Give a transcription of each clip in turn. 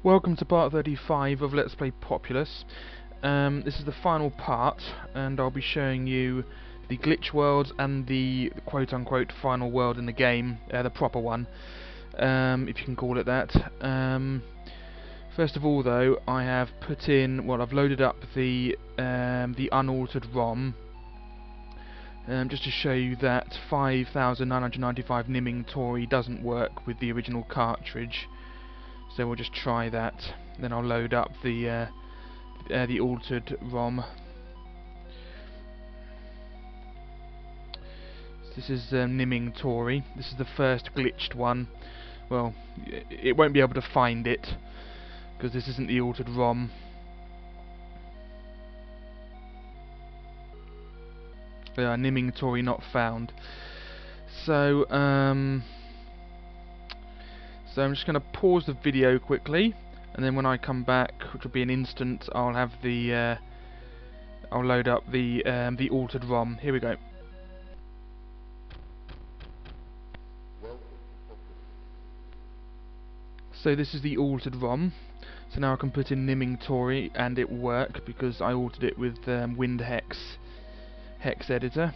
Welcome to part 35 of Let's Play Populous. This is the final part, and I'll be showing you the glitch worlds and the quote-unquote final world in the game, the proper one, if you can call it that. First of all, though, I have put in, well, I've loaded up the unaltered ROM, just to show you that 5995 NIMINGTORY doesn't work with the original cartridge. So we'll just try that. Then I'll load up the altered ROM. So this is NIMINGTORY. This is the first glitched one. Well, it won't be able to find it because this isn't the altered ROM. NIMINGTORY not found. So I'm just going to pause the video quickly, and then when I come back, which will be an instant, I'll have I'll load up the altered ROM. Here we go. So this is the altered ROM. So now I can put in NIMINGTORY and it will work because I altered it with WindHex hex editor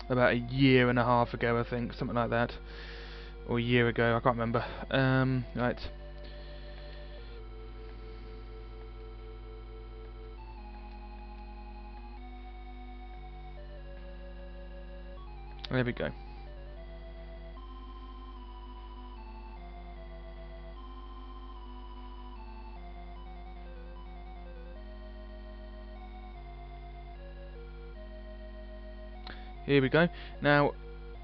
about a year and a half ago, I think, something like that. Or a year ago, I can't remember. Right. There we go. Here we go. Now,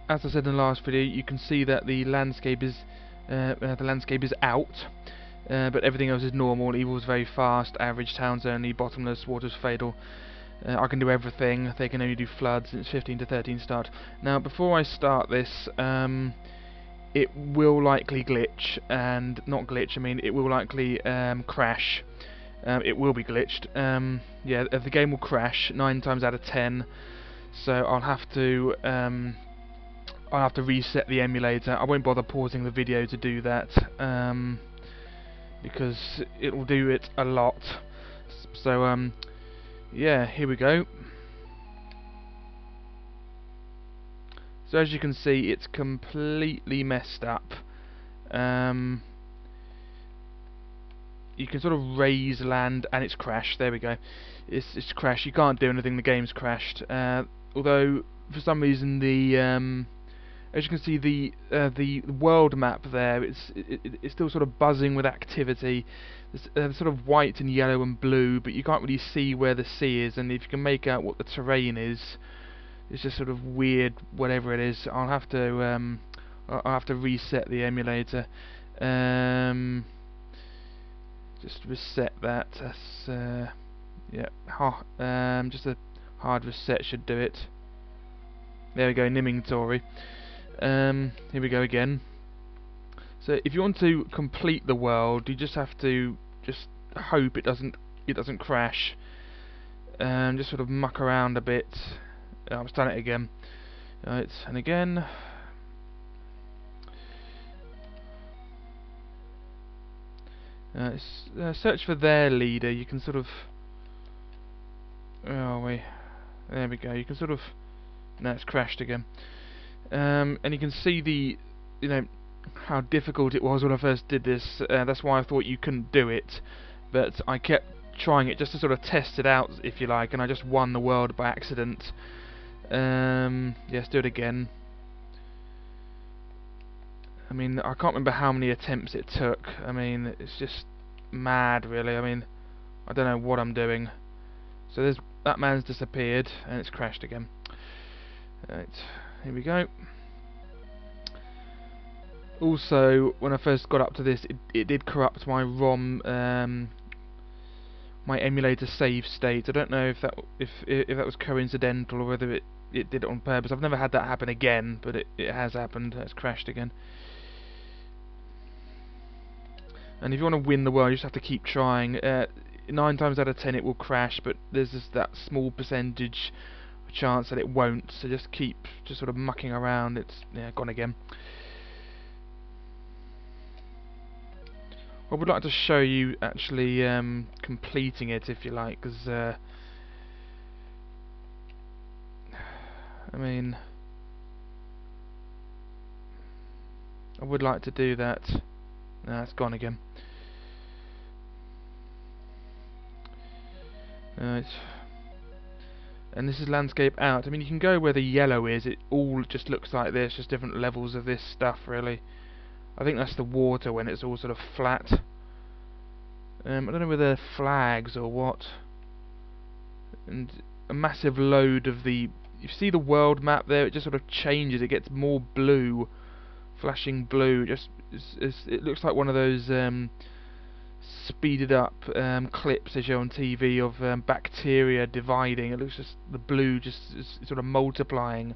as I said in the last video, you can see that the landscape is out, but everything else is normal. Evil's very fast, average towns only, bottomless, water's fatal. I can do everything. They can only do floods, and it's 15 to 13 start. Now, before I start this, it will likely glitch, and not glitch. I mean, it will likely crash. It will be glitched. Yeah, the game will crash 9 times out of 10. So I'll have to reset the emulator. I won't bother pausing the video to do that because it will do it a lot. So yeah, here we go. So as you can see, it's completely messed up. You can sort of raise land and it's crashed. There we go. It's crashed. You can't do anything. The game's crashed. Although for some reason the as you can see, the world map there, it's still sort of buzzing with activity. It's sort of white and yellow and blue, but you can't really see where the sea is. And if you can make out what the terrain is, it's just sort of weird. Whatever it is, I'll have to reset the emulator. Just reset that. That's yeah. Just a hard reset should do it. There we go, NIMINGTORY. Here we go again. So if you want to complete the world, you just have to hope it doesn't crash. Just sort of muck around a bit. I've done it again. Right, and again. Search for their leader. You can sort of. Oh wait. There we go. You can sort of. No, it's crashed again. And you can see how difficult it was when I first did this. That's why I thought you couldn't do it, but I kept trying it just to sort of test it out, if you like, and I just won the world by accident. Let's do it again. I mean, I can't remember how many attempts it took. I mean, it's just mad, really. I mean, I don't know what I'm doing. So that man's disappeared, and it's crashed again. Right, here we go. Also, when I first got up to this, it did corrupt my ROM, my emulator save state. I don't know if that was coincidental or whether it did it on purpose. I've never had that happen again, but it has happened. It's crashed again. And if you want to win the world, you just have to keep trying. 9 times out of 10 it will crash, but there's just that small percentage chance that it won't, so just keep sort of mucking around. It's gone again. I would like to show you actually completing it, if you like, because I mean, I would like to do that. No, it's gone again. Right. And this is landscape out. I mean, you can go where the yellow is. It all just looks like this, just different levels of this stuff, really. I think that's the water when it's all sort of flat. I don't know whether they're flags or what. And a massive load of the... You see the world map there? It just sort of changes. It gets more blue, flashing blue. Just it looks like one of those speeded up clips they show on TV of bacteria dividing. It looks just the blue just is sort of multiplying.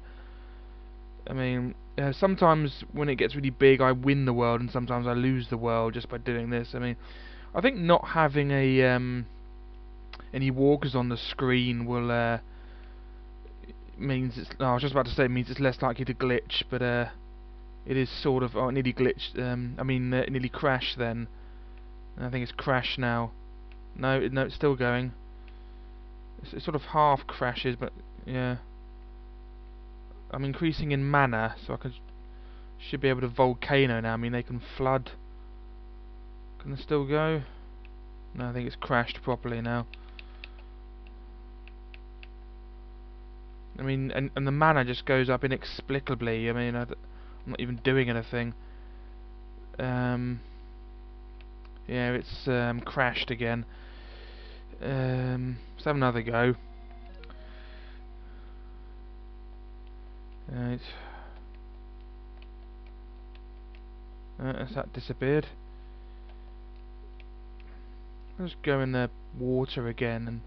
I mean, sometimes when it gets really big, I win the world, and sometimes I lose the world just by doing this. I mean, I think not having a any walkers on the screen will means it's. No, I was just about to say it means it's less likely to glitch, but it is sort of. Oh, it nearly glitched. I mean, it nearly crashed then. I think it's crashed now. No, it's still going. It sort of half crashes, but yeah. I'm increasing in mana, so I should be able to volcano now. I mean, they can flood. Can they still go? No, I think it's crashed properly now. I mean, and the mana just goes up inexplicably. I mean, I'm not even doing anything. Yeah, it's crashed again. Let's have another go. Right. Has that disappeared? I'll just go in the water again and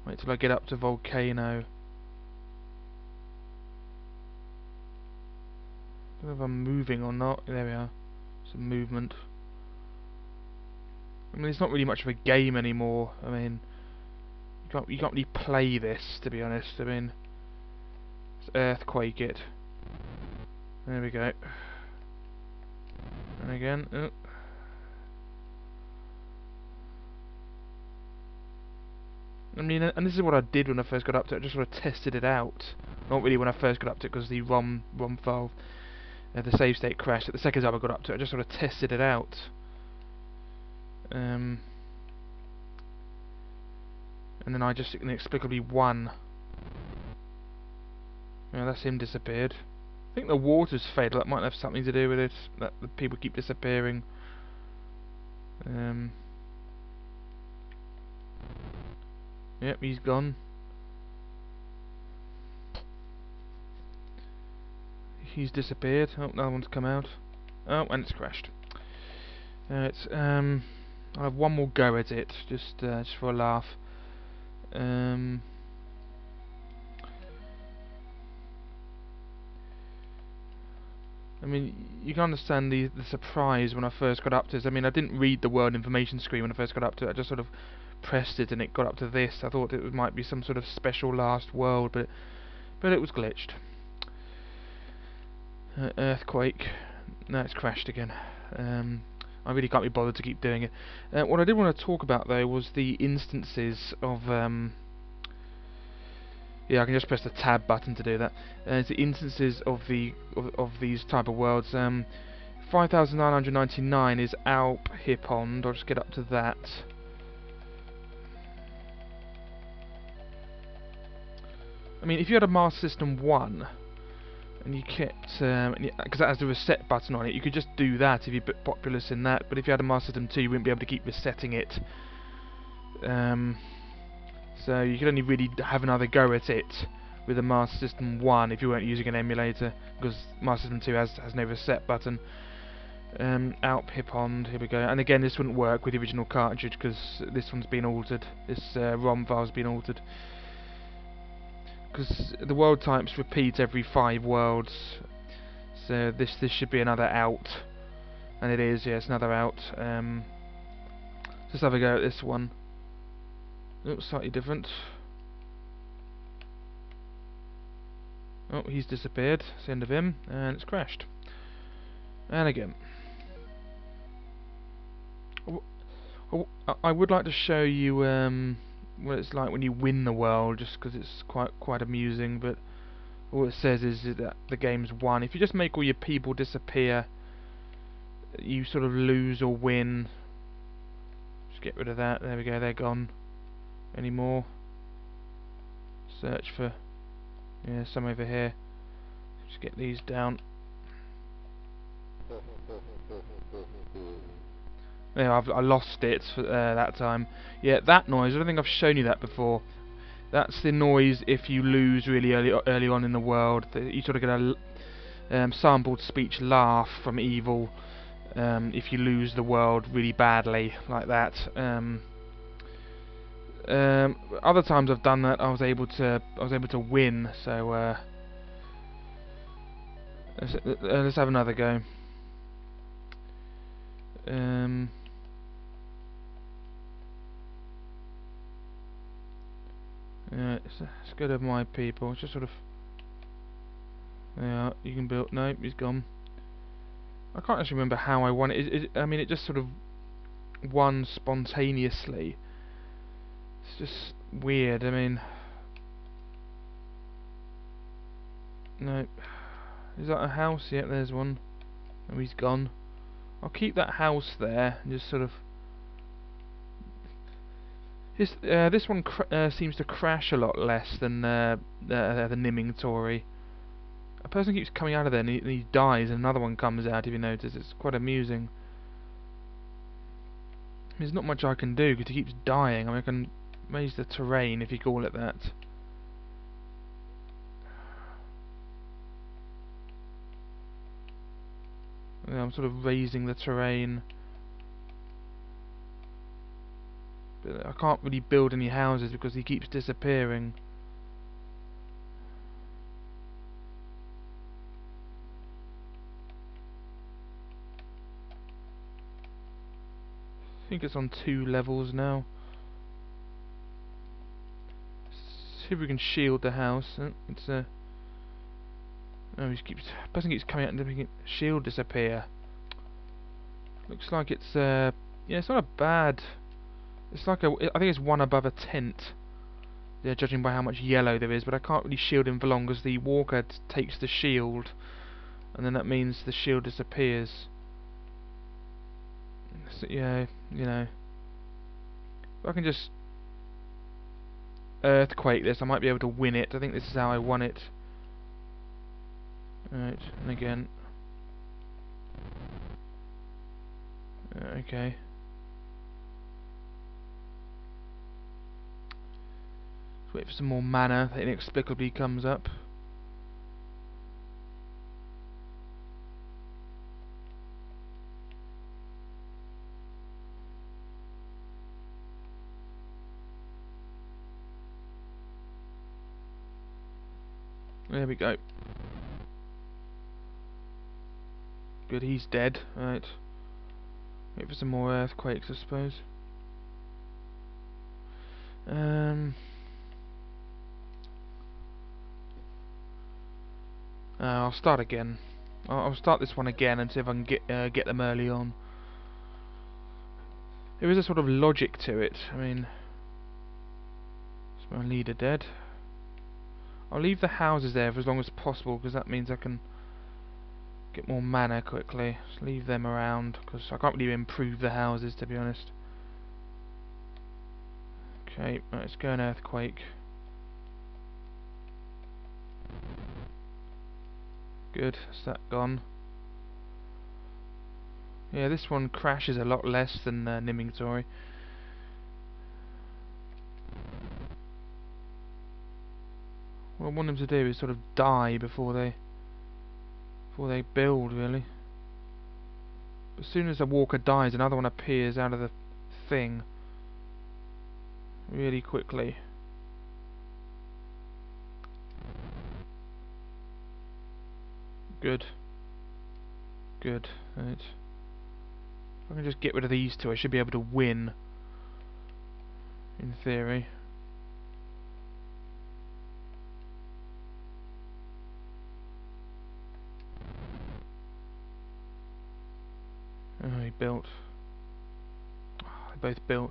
wait till I get up to volcano. I don't know if I'm moving or not. There we are. Some movement. I mean, it's not really much of a game anymore. I mean, you can't really play this, to be honest. I mean, let's earthquake it. There we go. And again. Oh. I mean, and this is what I did when I first got up to it. I just sort of tested it out. Not really when I first got up to it, because the ROM file, the save state crashed. At the second time I got up to it, I just sort of tested it out. And then I just inexplicably won. Yeah, that's him disappeared. I think the water's faded. That might have something to do with it. That the people keep disappearing. Yep, he's gone. He's disappeared. Oh, another one's come out. Oh, and it's crashed. I'll have one more go at it, just for a laugh. I mean, you can understand the surprise when I first got up to this. I mean, I didn't read the world information screen when I first got up to it. I just sort of pressed it and it got up to this. I thought it might be some sort of special last world, but it was glitched. Earthquake. No, it's crashed again. I really can't be bothered to keep doing it. What I did want to talk about though was the instances of yeah, I can just press the tab button to do that. It's the instances of these type of worlds. 5999 is Alp Hippond. I'll just get up to that. I mean, if you had a Master System 1 and you kept, because that has the reset button on it, you could just do that if you put Populous in that. But if you had a Master System 2, you wouldn't be able to keep resetting it. So you could only really have another go at it with a Master System 1 if you weren't using an emulator, because Master System 2 has no reset button. Alp Hippond, here we go. And again, this wouldn't work with the original cartridge because this one's been altered. This ROM file's been altered. Because the world types repeat every 5 worlds, so this should be another out, and it is. Yes, another out. Let's have a go at this one. Oops, slightly different. Oh, he's disappeared. It's the end of him, and it's crashed. And again. I would like to show you what it's like when you win the world, just because it's quite amusing. But all it says is that the game's won. If you just make all your people disappear, you sort of lose or win. Just get rid of that. There we go. They're gone. Any more? Search for some over here. Just get these down. Yeah, I lost it for, that time. Yeah, that noise. I don't think I've shown you that before. That's the noise if you lose really early on in the world. You sort of get a sampled speech laugh from evil if you lose the world really badly, like that. Other times I've done that, I was able to win. So let's have another go. Let's go to my people. Just sort of. Yeah, you can build. No, he's gone. I can't actually remember how I won it. I mean, it just sort of won spontaneously. It's just weird. I mean, no. Is that a house? Yeah, there's one. Oh, he's gone. I'll keep that house there and just sort of. This one seems to crash a lot less than the NIMINGTORY. A person keeps coming out of there and he dies, and another one comes out. If you notice, it's quite amusing. There's not much I can do because he keeps dying. I mean, I can raise the terrain, if you call it that. Yeah, I'm sort of raising the terrain. But I can't really build any houses because he keeps disappearing. I think it's on 2 levels now. See if we can shield the house. It's a. Oh, person keeps coming out and making shield disappear. Looks like it's yeah, it's not a bad. It's like I think it's one above a tent. Yeah, judging by how much yellow there is, but I can't really shield him for long because the walker takes the shield, and then that means the shield disappears. So, yeah, you know. If I can just earthquake this, I might be able to win it. I think this is how I won it. Alright, and again. Okay. Let's wait for some more mana that inexplicably comes up. There we go. Good, he's dead. Right. Wait for some more earthquakes, I suppose. I'll start again. I'll start this one again and see if I can get them early on. There is a sort of logic to it. I mean, is my leader dead? I'll leave the houses there for as long as possible because that means I can get more mana quickly. Just leave them around because I can't really improve the houses, to be honest. Okay, let's go an earthquake. Good, that's that gone. Yeah, this one crashes a lot less than NIMINGTORY. What I want them to do is sort of die before they build, really. As soon as a walker dies, another one appears out of the thing really quickly. Good. Good. Right. If I can just get rid of these two, I should be able to win. In theory. Oh, he built. both built.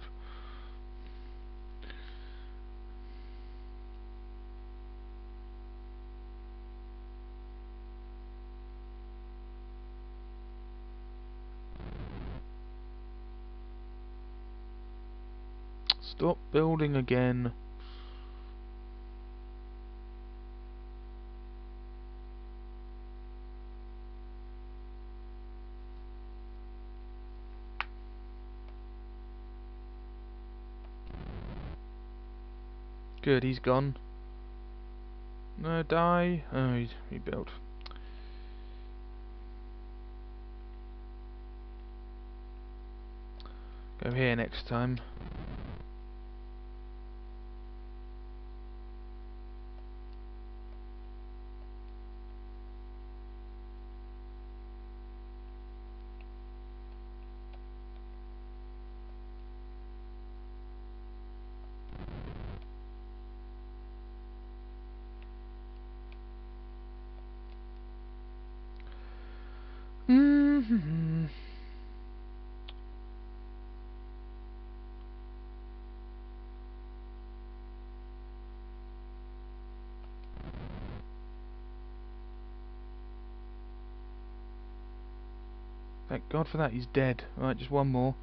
Stop building again. Good, he's gone. No, die. Oh, he's rebuilt. Go here next time. Thank God for that, he's dead. Right, just one more.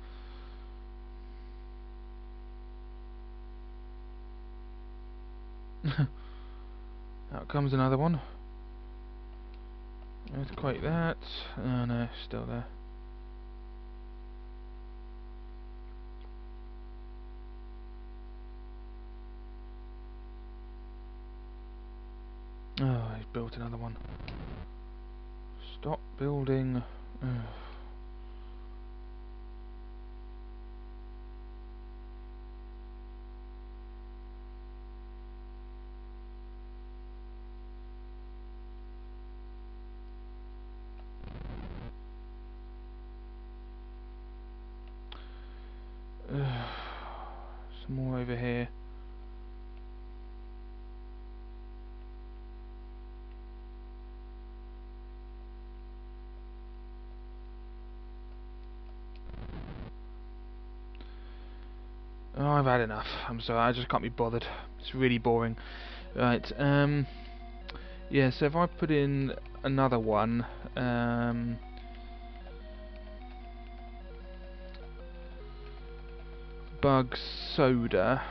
Out comes another one. Earthquake that. Oh no, still there. Oh, he's built another one. Stop building. Ugh. Some more over here. Oh, I've had enough. I'm sorry, I just can't be bothered. It's really boring. Right, yeah, so if I put in another one, Bug Soda.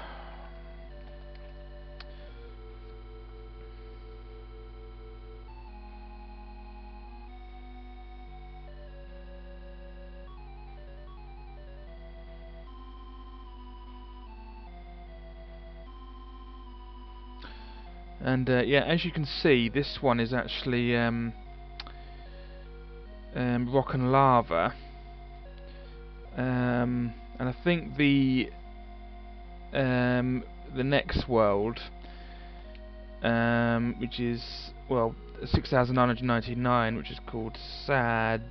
And yeah, as you can see, this one is actually rock and lava. And I think the next world, which is, well, 6999, which is called Sad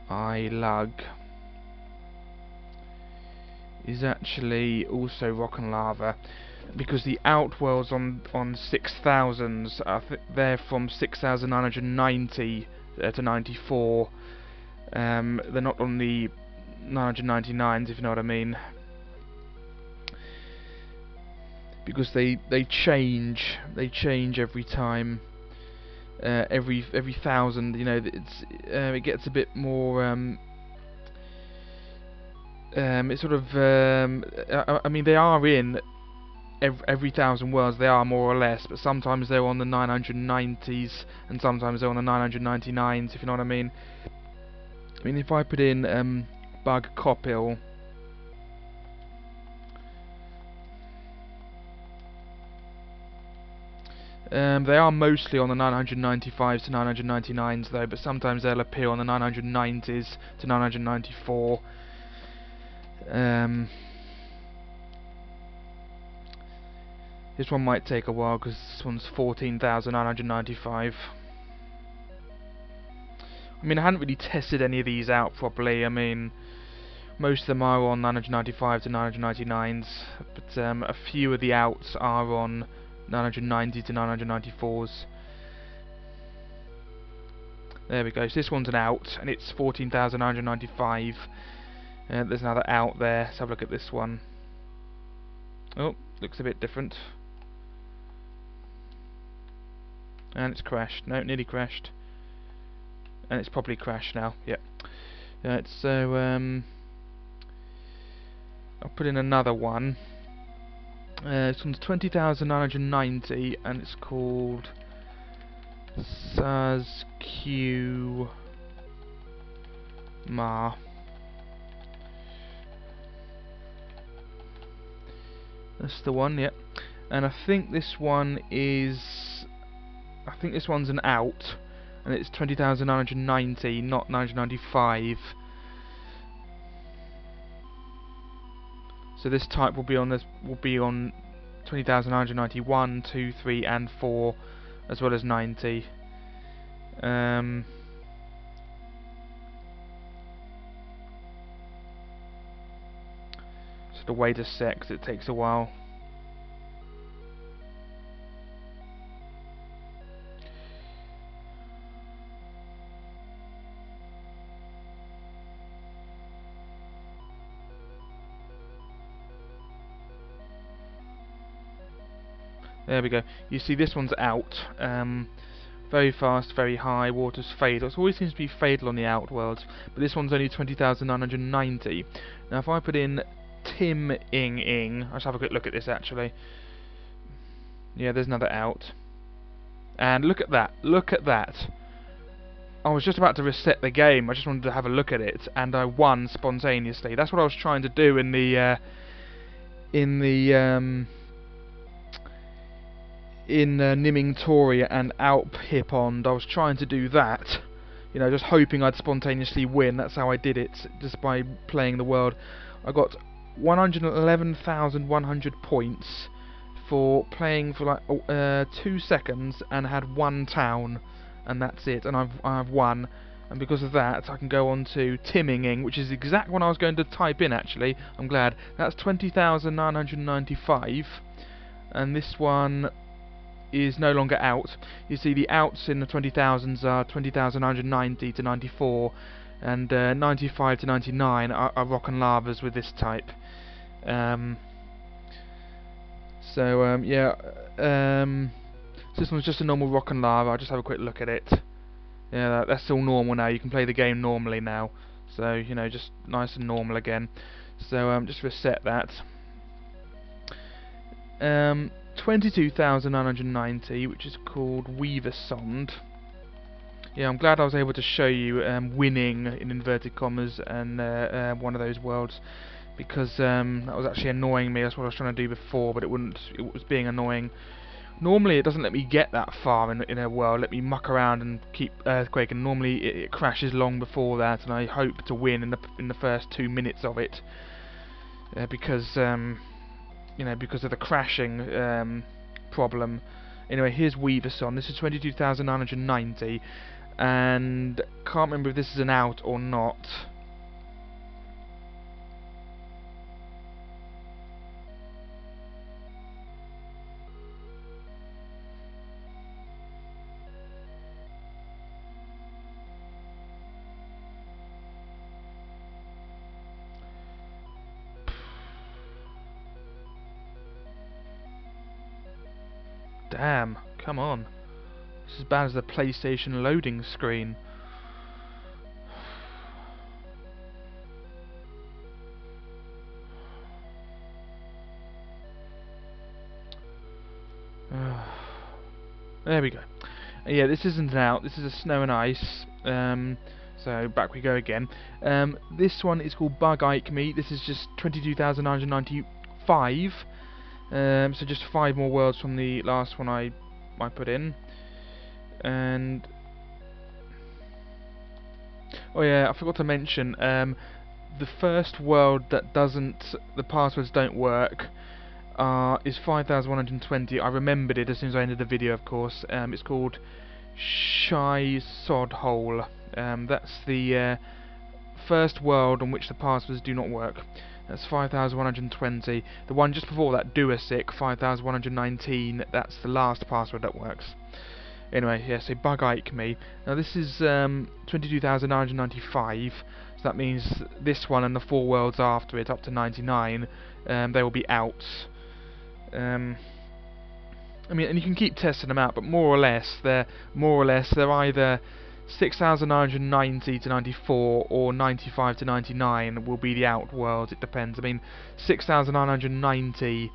I Lug, is actually also rock and lava, because the outworlds on 6000s they're from 6990 to 94. They're not on the 999s, if you know what I mean, because they change every time. Every 1000, you know, it gets a bit more. It's sort of. I mean, they are in every 1000 worlds. They are more or less, but sometimes they're on the 990s, and sometimes they're on the 999s. If you know what I mean. I mean, if I put in Bug Copil. They are mostly on the 995s to 999s though, but sometimes they'll appear on the 990s to 994. This one might take a while because this one's 14,995. I mean, I hadn't really tested any of these out properly. I mean, most of them are on 995 to 999s, but a few of the outs are on 990 to 994s. There we go. So this one's an out, and it's 14,995. There's another out there. Let's have a look at this one. Oh, looks a bit different. And it's crashed. No, nearly crashed. And it's probably crashed now. Yep. So I'll put in another one. This one's 20,990, and it's called SHISODING. That's the one, yep. And I think this one is... I think this one's an out, and it's 20,990, not 995. So this type will be on 20,991, 2, 3, and 4, as well as 90. So the wait a sec, 'cause it takes a while. There we go. You see this one's out. Very fast, very high, water's fatal. It always seems to be fatal on the out worlds, but this one's only 20,990. Now if I put in NIMINGTORY, I'll just have a quick look at this actually. Yeah, there's another out. And look at that, look at that. I was just about to reset the game, I just wanted to have a look at it, and I won spontaneously. That's what I was trying to do in the NIMINGTORY and Alphipond. I was trying to do that, you know, just hoping I'd spontaneously win. That's how I did it, just by playing the world. I got 111,100 points for playing for like 2 seconds and had 1 town, and that's it, and I've won. And because of that, I can go on to NIMINGTORY, which is the exact one I was going to type in actually. I'm glad. That's 20,995, and this one is no longer out. You see the outs in the 20,000s are 20,990 to 94, and 95 to 99 are rock and lavas with this type. Yeah. So this one's just a normal rock and lava. I'll just have a quick look at it. Yeah, that's all normal now. You can play the game normally now. So, you know, just nice and normal again. So just reset that. 22,990, which is called Weaversond. Yeah, I'm glad I was able to show you winning in inverted commas and one of those worlds, because that was actually annoying me. That's what I was trying to do before, but it was being annoying. Normally it doesn't let me get that far in a world, let me muck around and keep Earthquake, and normally it crashes long before that, and I hope to win in the first 2 minutes of it, because you know, because of the crashing problem. Anyway, here's Weaversond. This is 22,990, and can't remember if this is an out or not. Damn, come on. This is as bad as the PlayStation loading screen. There we go. Yeah, this isn't an out, this is a snow and ice. So back we go again. This one is called Bug Ike Me. This is just 22,995. So just 5 more worlds from the last one I put in. And oh yeah, I forgot to mention, the first world that the passwords don't work is 5,120. I remembered it as soon as I ended the video, of course. It's called SHISODING. That's the first world on which the passwords do not work. That's 5,120. The one just before that, DuaSick, 5,119. That's the last password that works. Anyway, yeah, so Bug Ike Me. Now this is 22,995. So that means this one and the 4 worlds after it, up to 99, they will be outs. I mean, and you can keep testing them out, but more or less they're either 6,990 to 94 or 95 to 99 will be the out worlds. It depends. I mean, 6,990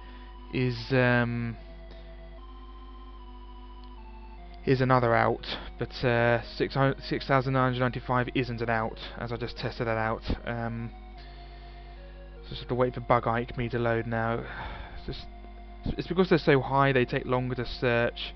is another out, but 6,995 isn't an out, as I just tested that out. So just have to wait for Bug Ike me to load now. It's because they're so high, they take longer to search.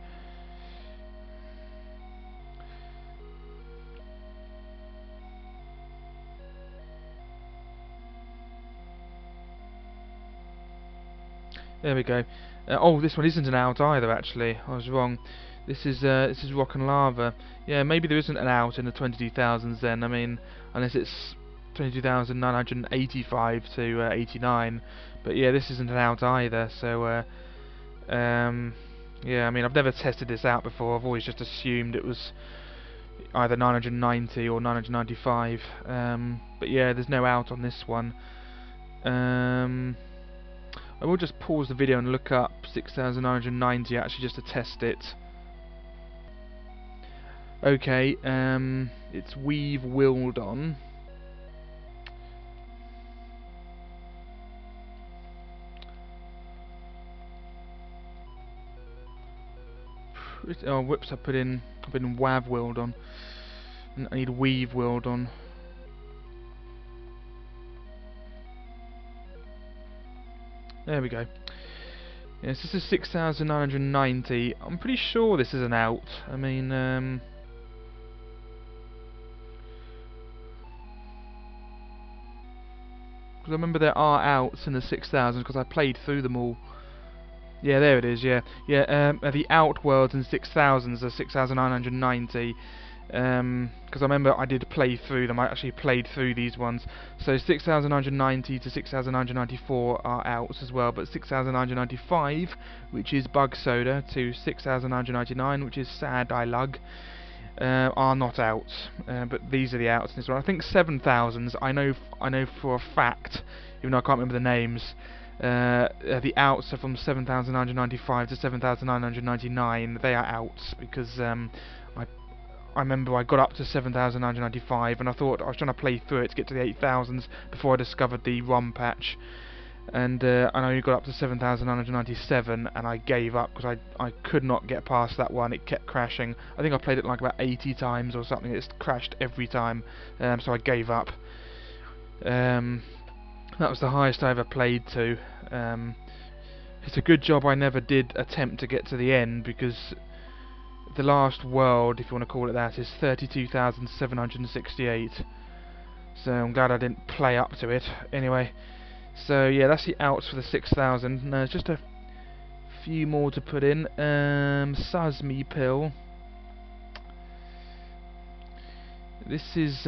There we go. Oh, this one isn't an out either. Actually, I was wrong. This is Rock and Lava. Yeah, maybe there isn't an out in the 22,000s then. I mean, unless it's 22,985 to 89. But yeah, this isn't an out either. So yeah, I mean, I've never tested this out before. I've always just assumed it was either 990 or 995. But yeah, there's no out on this one. I will just pause the video and look up 6,990 actually just to test it. Okay, it's Weave Wildon. Oh, whoops! I put in Wav Wildon. I need Weave Wildon. There we go. Yes, this is 6,990. I'm pretty sure this is an out. I mean, because I remember there are outs in the 6,000s because I played through them all. Yeah, there it is. Yeah, yeah. The out worlds in 6,000s are 6,990. Because I remember I did play through them. I actually played through these ones. So 6,990 to 6,994 are outs as well. But 6,995, which is Bug Soda, to 6,999, which is Sad I Lug, are not outs. But these are the outs in this one. I think 7,000s. I know for a fact, even though I can't remember the names. The outs are from 7,995 to 7,999. They are outs because I remember I got up to 7,995 and I thought I was trying to play through it to get to the 8,000s before I discovered the ROM patch, and I only got up to 7,997 and I gave up because I could not get past that one. It kept crashing. I think I played it like about 80 times or something. It's crashed every time, so I gave up. That was the highest I ever played to. It's a good job I never did attempt to get to the end, because the last world, if you want to call it that, is 32,768. So I'm glad I didn't play up to it. Anyway, so yeah, that's the outs for the 6,000. Now there's just a few more to put in. Sazmi Pill. This is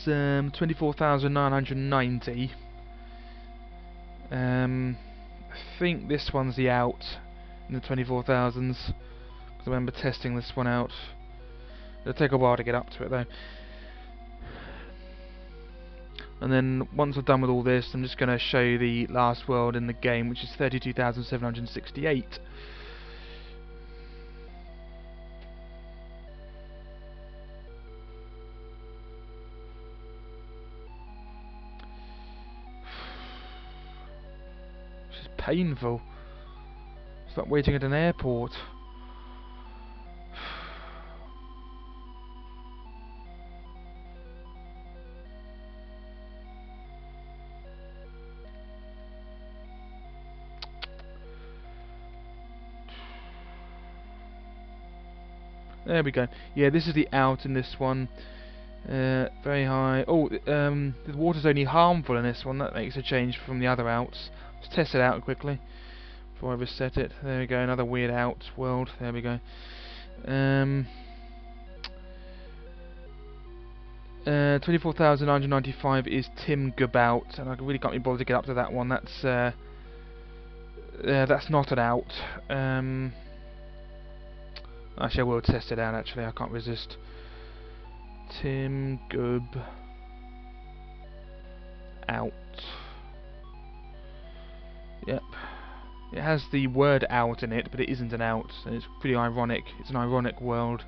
24,990. I think this one's the out in the 24,000s, because I remember testing this one out. It'll take a while to get up to it though. And then once I've done with all this, I'm just going to show you the last world in the game, which is 32,768. Painful. It's like waiting at an airport. There we go. Yeah, this is the out in this one. Very high. Oh, the water's only harmful in this one. That makes a change from the other outs. Let's test it out quickly before I reset it. There we go, another weird out world. There we go. 24,995 is Tim Gabout, and I really can't be bothered to get up to that one. That's not an out. Actually, I will test it out. Actually, I can't resist. Tim Gub out. Yep. It has the word out in it, but it isn't an out, and it's pretty ironic. It's an ironic world.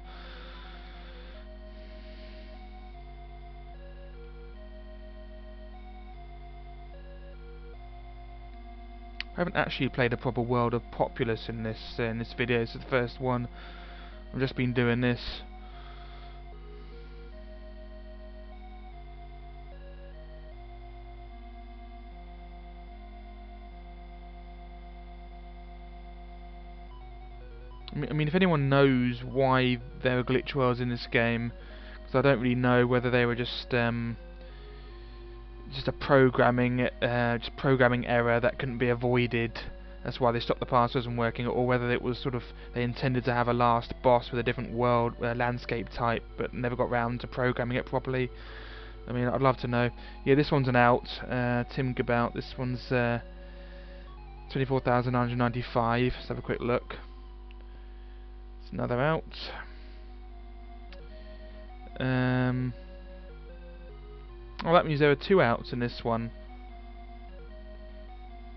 I haven't actually played a proper world of Populous in this video. It's the first one. I've just been doing this. I mean, if anyone knows why there are glitch worlds in this game, because I don't really know whether they were just a programming error that couldn't be avoided. That's why they stopped the passwords from working, or whether it was sort of they intended to have a last boss with a different world landscape type, but never got round to programming it properly. I mean, I'd love to know. Yeah, this one's an out. Tim Gabout. This one's 24,995. Let's have a quick look. It's another out. Oh, that means there are 2 outs in this one.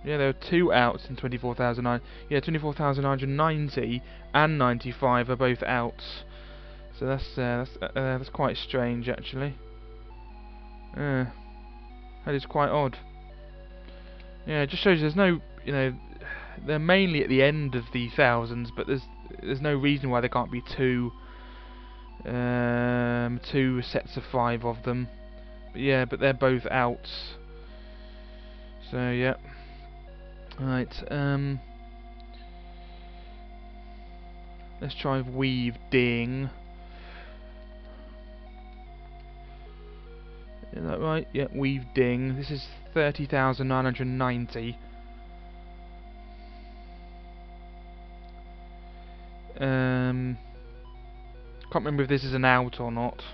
Yeah, there are 2 outs in 24,009. Yeah, 24,990 and 95 are both outs. So that's quite strange, actually. That is quite odd. Yeah, it just shows there's no, they're mainly at the end of the thousands, but there's no reason why there can't be 2 sets of 5 of them. But yeah, but they're both outs. So yeah. Right, let's try Weave Ding. Is that right? Yeah, Weave Ding. This is 30,990. Can't remember if this is an out or not.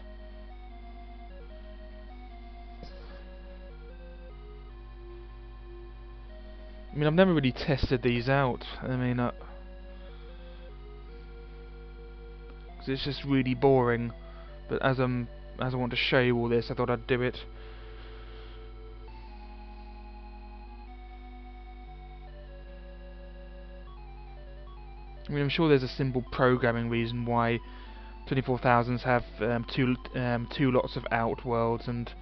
I mean, I've never really tested these out. I mean, 'cause it's just really boring. But as I want to show you all this, I thought I'd do it. I mean, I'm sure there's a simple programming reason why 24,000s have two lots of out worlds, and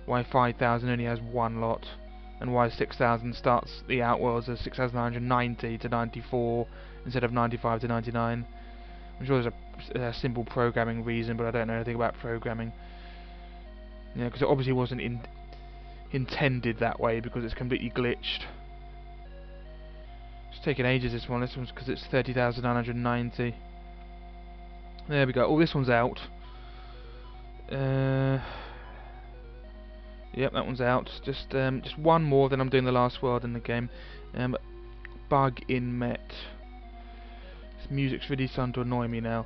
why 5,000 only has 1 lot. And why 6,000 starts the outworlds as 6,990 to 94 instead of 95 to 99. I'm sure there's a simple programming reason, but I don't know anything about programming. Yeah, because it obviously wasn't intended that way, because it's completely glitched. It's taken ages, this one. This one's because it's 30,990. There we go. Oh, this one's out. Yep, that one's out. Just one more, then I'm doing the last world in the game. Bug in Met. This music's really starting to annoy me now.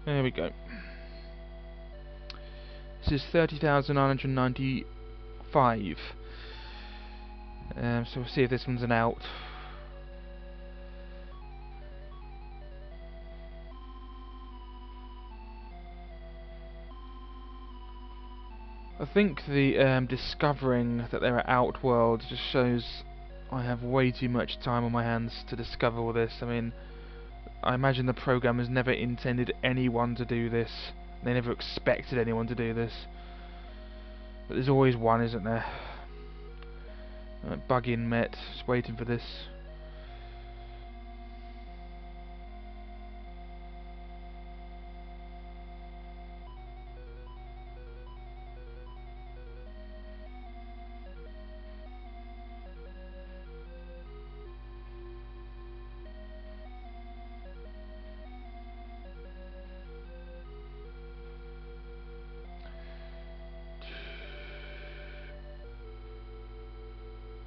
There we go. This is 30,995. So we'll see if this one's an out. I think the discovering that there are outworlds just shows I have way too much time on my hands to discover all this. I mean, I imagine the programmers never intended anyone to do this. They never expected anyone to do this. But there's always one, isn't there? Bug in Met, just waiting for this.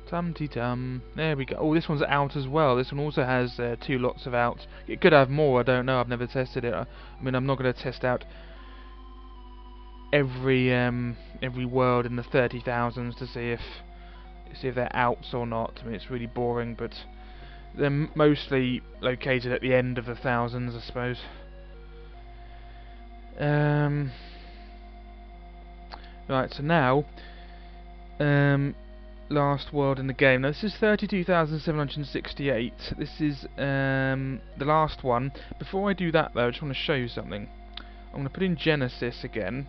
Tum-ti-tum. There we go. Oh, this one's out as well. This one also has 2 lots of outs. It could have more, I don't know. I've never tested it. I mean, I'm not going to test out every world in the 30,000s to see if they're outs or not. I mean, it's really boring, but They're mostly located at the end of the thousands, I suppose. Right, so now, last world in the game. Now this is 32,768. This is the last one. Before I do that though, I just want to show you something. I'm going to put in Genesis again.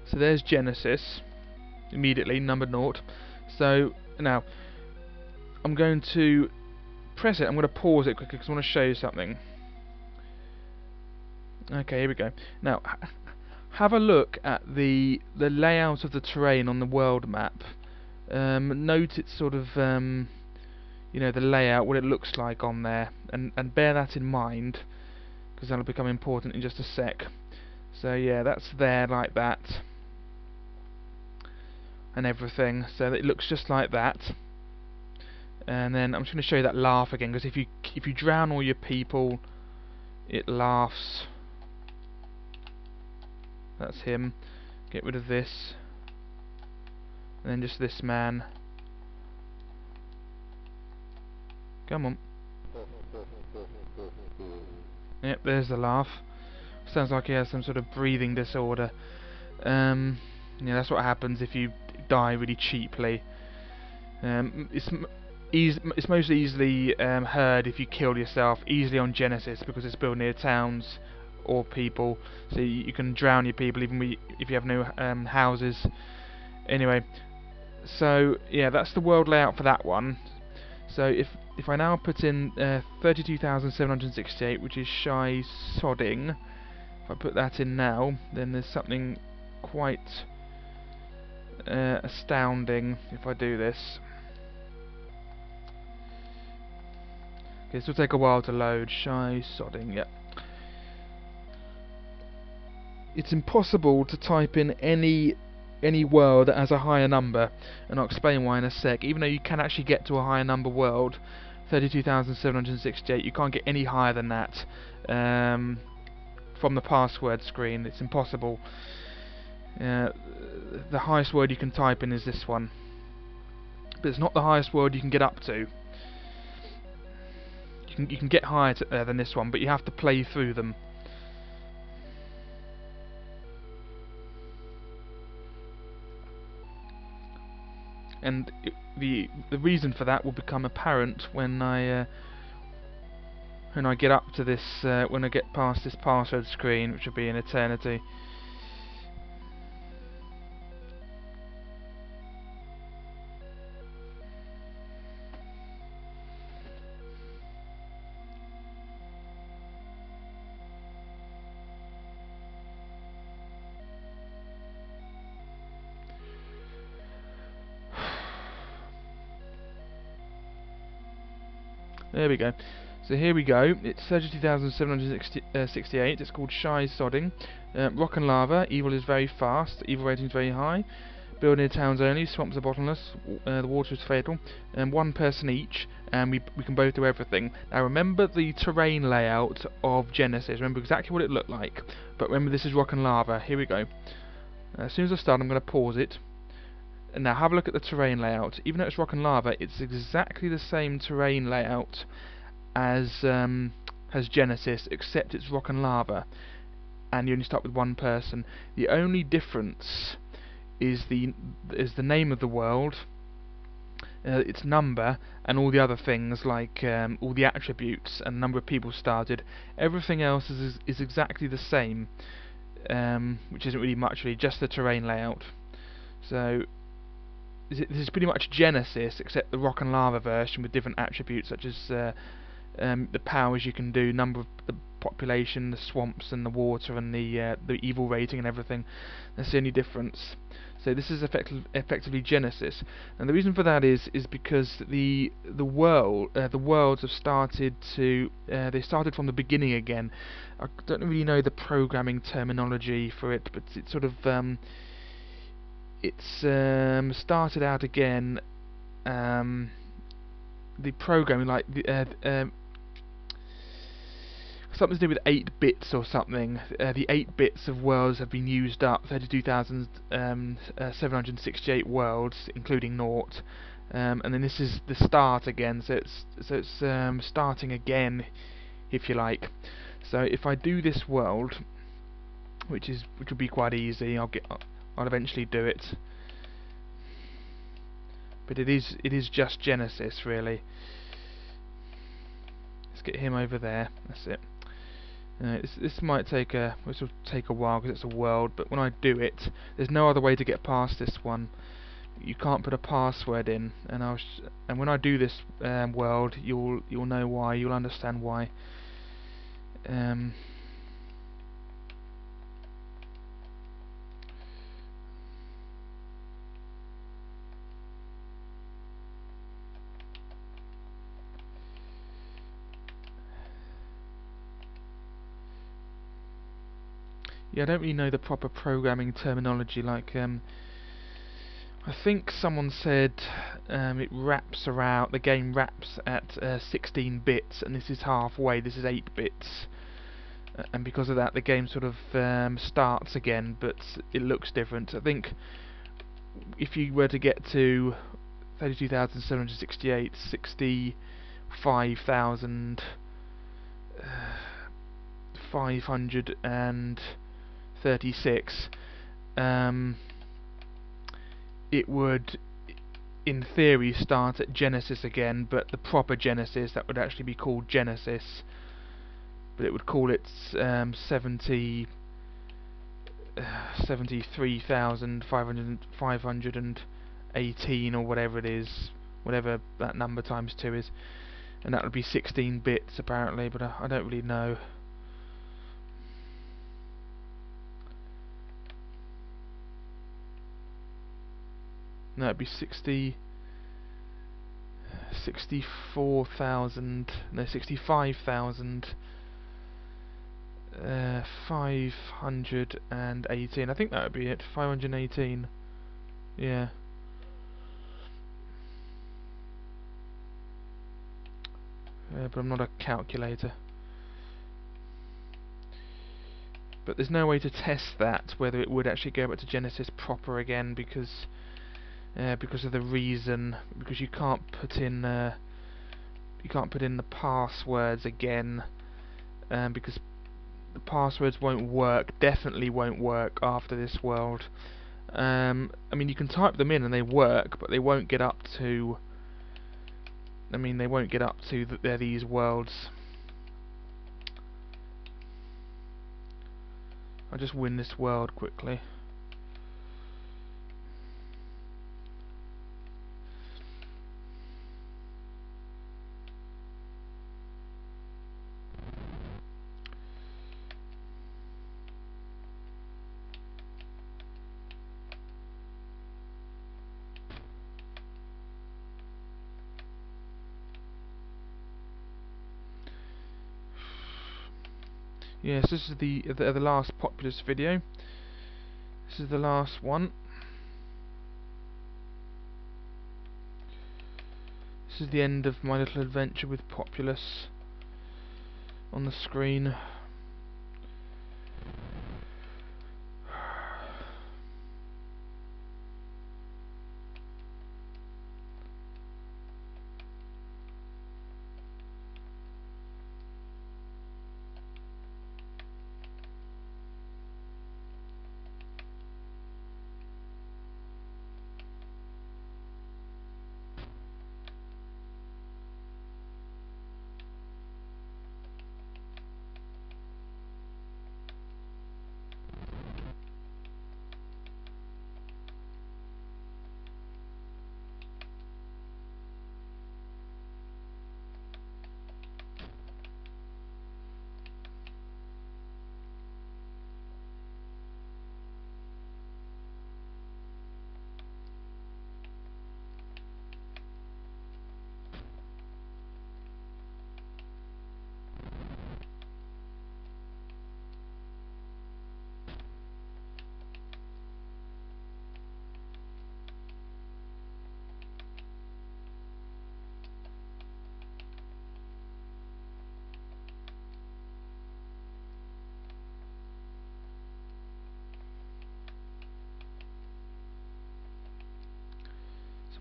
So there's Genesis, immediately, number 0. So now, I'm going to press it. I'm going to pause it quickly because I want to show you something. Okay, here we go. Now, have a look at the layout of the terrain on the world map. Note it's sort of, you know, the layout, what it looks like on there, and bear that in mind, because that'll become important in just a sec. So yeah, that's there like that, and everything. So it looks just like that. And then I'm just going to show you that laugh again, because if you drown all your people, it laughs. That's him. Get rid of this, and then just this man. Come on. Yep, there's the laugh. Sounds like he has some sort of breathing disorder. Yeah, that's what happens if you die really cheaply. It's most easily heard if you kill yourself, easily on Genesis, because it's built near towns or people, so you can drown your people even if you have no houses. Anyway, so yeah, that's the world layout for that one. So if I now put in 32,768, which is SHISODING, if I put that in now, then there's something quite astounding if I do this. Okay, this will take a while to load. SHISODING, yep. It's impossible to type in any world that has a higher number, and I'll explain why in a sec. Even though you can actually get to a higher number world, 32,768, you can't get any higher than that from the password screen. It's impossible. The highest word you can type in is this one, but it's not the highest word you can get up to. You can get higher than this one, but you have to play through them. And the reason for that will become apparent when I get up to this, when I get past this password screen, which will be an eternity. There we go. So here we go. It's 32,768. It's called SHISODING. Rock and lava. Evil is very fast. Evil rating is very high. Build near towns only. Swamps are bottomless. The water is fatal. And one person each. And we can both do everything. Now remember the terrain layout of Genesis. Remember exactly what it looked like. But remember, this is rock and lava. Here we go. As soon as I start, I'm going to pause it. And now have a look at the terrain layout. Even though it's rock and lava, it's exactly the same terrain layout as Genesis, except it's rock and lava, and you only start with one person. The only difference is the name of the world, its number, and all the other things like all the attributes and number of people started. Everything else is exactly the same, which isn't really much, really, just the terrain layout. So this is pretty much Genesis, except the rock and lava version with different attributes such as the powers you can do, number of the population, the swamps and the water, and the evil rating and everything. That's the only difference. So this is effectively Genesis, and the reason for that is because the worlds have started to they started from the beginning again. I don't really know the programming terminology for it, but it's sort of started out again. The programming, like something to do with 8 bits or something. The 8 bits of worlds have been used up. 32,768 worlds, including naught, and then this is the start again, so it's starting again, if you like. So if I do this world, which will be quite easy, I'll eventually do it. But it is just Genesis, really. Let's get him over there. That's it. This might take a while because it's a world, but when I do it, there's no other way to get past this one. You can't put a password in, and when I do this world, you'll know why. You'll understand why. Yeah, I don't really know the proper programming terminology. Like, I think someone said it wraps around. The game wraps at 16 bits, and this is halfway. This is 8 bits, and because of that, the game sort of starts again, but it looks different. I think if you were to get to 32,768, 65,536, it would, in theory, start at Genesis again, but the proper Genesis, that would actually be called Genesis, but it would call it 73,518 or whatever it is, whatever that number times 2 is, and that would be 16 bits apparently, but I don't really know. No, it'd be 64,000, no, 65,000. 518. I think that would be it. 518. Yeah. But I'm not a calculator. But there's no way to test that, whether it would actually go back to Genesis proper again, because of the reason, because you can't put in the passwords again, because the passwords won't work, definitely won't work after this world. I mean, you can type them in and they work, but they won't get up to. I mean, they won't get up to these worlds. I'll just win this world quickly. Yes, this is the last Populous video. This is the last one. This is the end of my little adventure with Populous on the screen.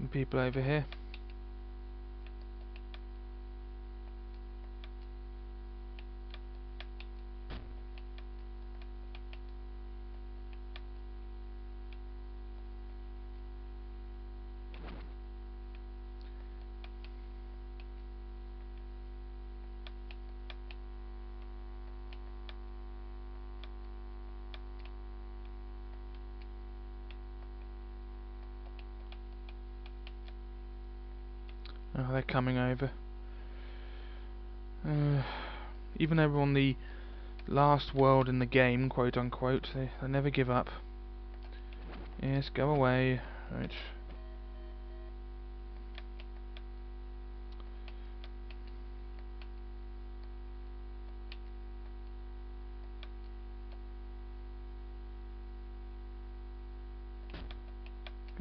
some people over here. Oh, they're coming over. Even though we're on the last world in the game, quote unquote, they never give up. Yes, go away. Right.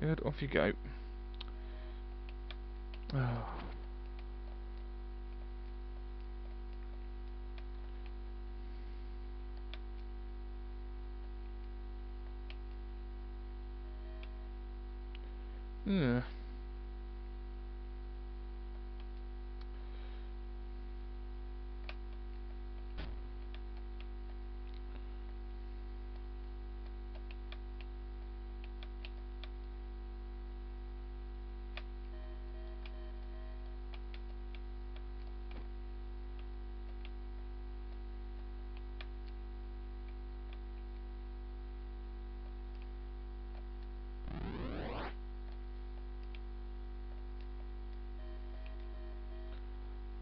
Good, off you go. Oh. Yeah.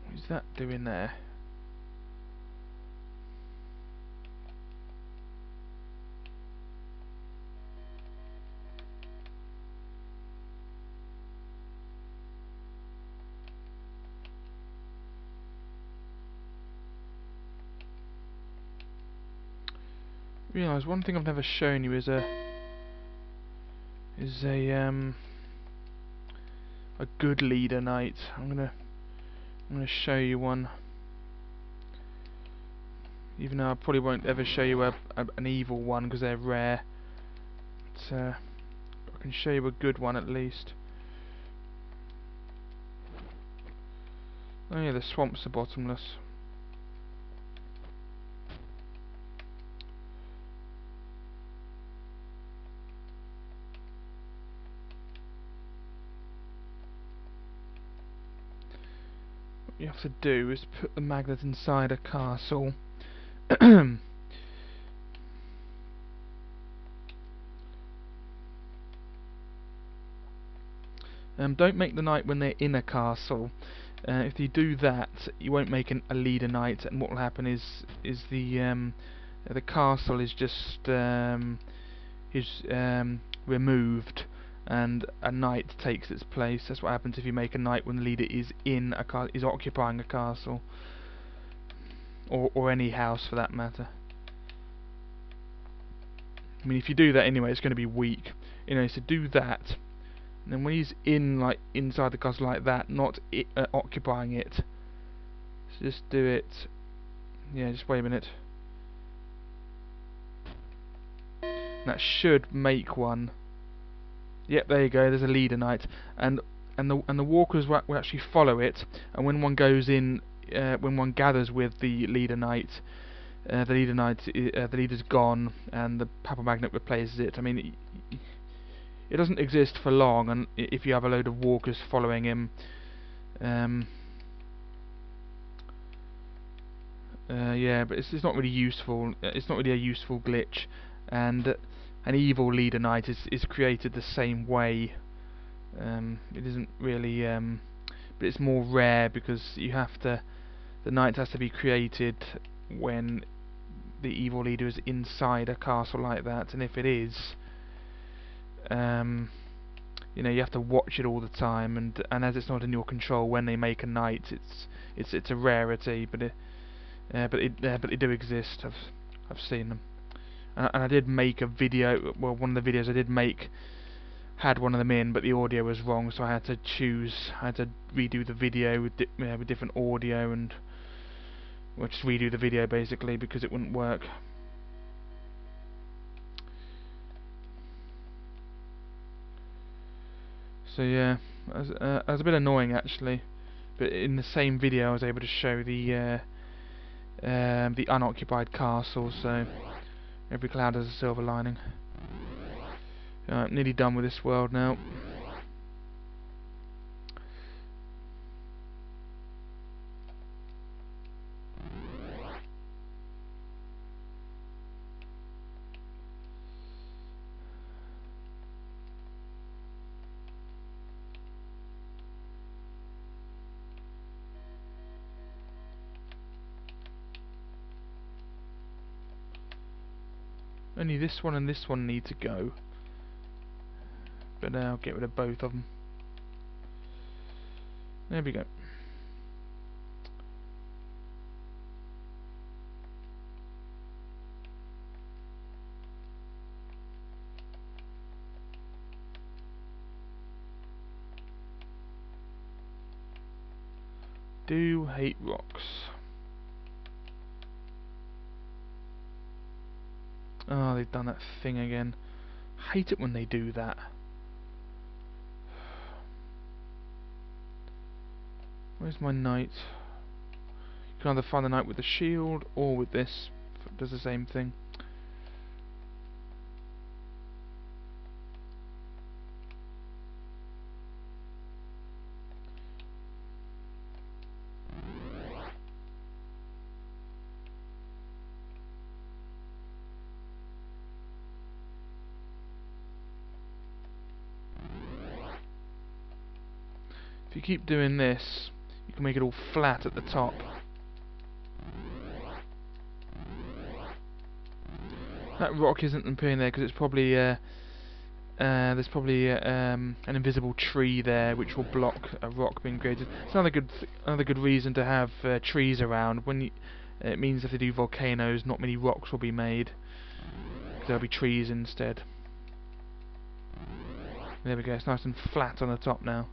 What is that doing there? Realise one thing I've never shown you is a good leader knight. I'm gonna show you one, even though I probably won't ever show you an evil one because they're rare. But I can show you a good one at least. Oh yeah, the swamps are bottomless. What you have to do is put the magnet inside a castle. Don't make the knight when they're in a castle. If you do that, you won't make a leader knight, and what will happen is the castle is just removed, and a knight takes its place. That's what happens if you make a knight when the leader is in is occupying a castle, or any house for that matter. I mean, if you do that anyway, it's going to be weak. You know, so do that. And then when he's inside the castle like that, not occupying it, so just do it. Yeah, just wait a minute. And that should make one. Yep, there you go. There's a leader knight, and the walkers will actually follow it. And when one goes in, when one gathers with the leader knight, the leader's gone, and the Papa Magnet replaces it. I mean, it doesn't exist for long, and if you have a load of walkers following him, yeah, but it's not really useful. It's not really a useful glitch, and an evil leader knight is created the same way. It isn't really, but it's more rare because the knight has to be created when the evil leader is inside a castle like that, and if it is, you know, you have to watch it all the time, and as it's not in your control when they make a knight, it's a rarity, but they do exist. I've seen them, and I did make a video. Well, one of the videos I did make had one of them in, but the audio was wrong, so I had to redo the video with different audio, and just redo the video basically because it wouldn't work. So yeah, that was a bit annoying actually. But in the same video, I was able to show the unoccupied castle. So every cloud has a silver lining. Nearly done with this world now. Only this one and this one need to go. But I'll get rid of both of them. There we go. Do hate rocks. Oh, they've done that thing again. Hate it when they do that. Where's my knight? You can either find the knight with the shield or with this. It does the same thing. If you keep doing this, you can make it all flat at the top. That rock isn't appearing there because it's probably there's probably an invisible tree there which will block a rock being created. It's another good reason to have trees around. It means if they do volcanoes, not many rocks will be made because there'll be trees instead. There we go. It's nice and flat on the top now.